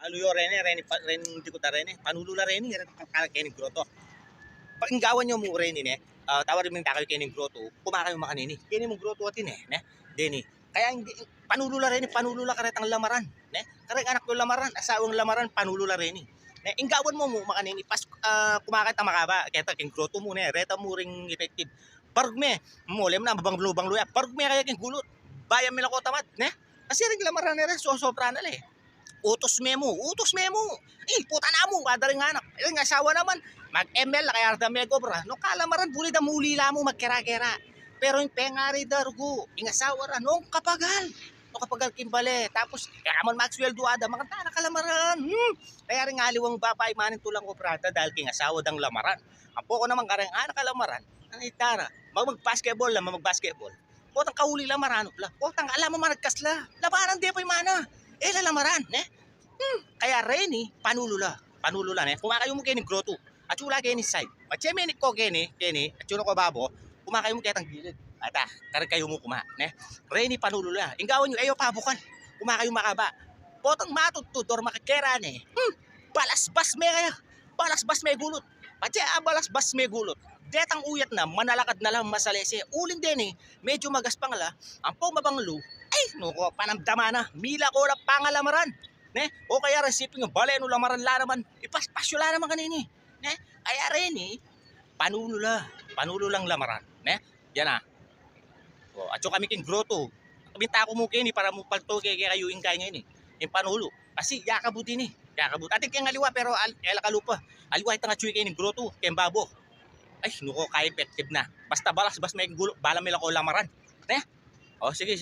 Aluyo rene, ren di ko ta rene, panulula rene, kala kening groto. Pakinggawan nyo mo rene ne, tawarin mo yung takaw kening groto, kumakayo makanini. Kening mo groto atin ne, deni. Kaya hindi, panulula rene, panulula karetang lamaran, ne? Kareng anak ko lamaran, asawang lamaran, panulula rene. Ne, inggawan mo makanini, pas kumakita makaba, kaya king groto mo ne, reta mo ring effective. Parugme, mulem na, babang lubang luya, parugme kaya king gulot, bayan mila ko tamad, ne? Kasi ring lamaran na rin, so-sobra na le. Utos memo. Puta na mo, madaling anak. Yung asawa naman, mag-ML, kaya da mego bra. No kalamaran, buli da mulila mo, magkera-kera. Pero yung pengari dargo, yung asawa ra, nung kapagal. No kapagal kimbale. Tapos, kaya man magsweldo ada, mga tana kalamaran. Kaya rin aliwang babay manin tulang ko brata dahil king asawa dang lamaran. Ang poko naman karang anak kalamaran, ang itara, mag-basketball lang, mag-basketball. Potang kauli lamaran, potang alam mo managkasla. Labanan di pa yung mana. Lamaran, ne? Kaya reni, panulula, ne? Kumakayo mo kini groto. At wala kini side. Matseme ni ko kini, at yun ako babo, kumakayo mo kitang gilid. Ata, karag kayo mo kuma, ne? Reni, panulula. Inggawan nyo, ayo pabukan. Kumakayo makaba. Potang matutudor makikera, ne? Balasbas me kaya. Balasbas me gulot. Patse, balasbas me gulot. Detang uyat na, manalakad na lang masalese. Uling din medyo magaspang la. Ang pumabanglo, nuko panamdama na, mila ko na pangalamaran. Ne? O kaya resiping ng baleno lamaran la naman, ipaspasyo la naman kanini. Ne? Kaya rin panulo lang lamaran. Ne? Yan na. O, at yung kami king groto, kabinta ko mo kini para mo palto kaya kayo yung kaya ngayon yung panulo. Kasi yakabuti ni. Yakabut. Ating kaya aliwa pero kalupa. Aliwa itang atsuy kayo ng groto, kaya babo. Nuko kaya effective na. Basta balas, may gulo, bala mila ko lamaran. Ne? O, sige.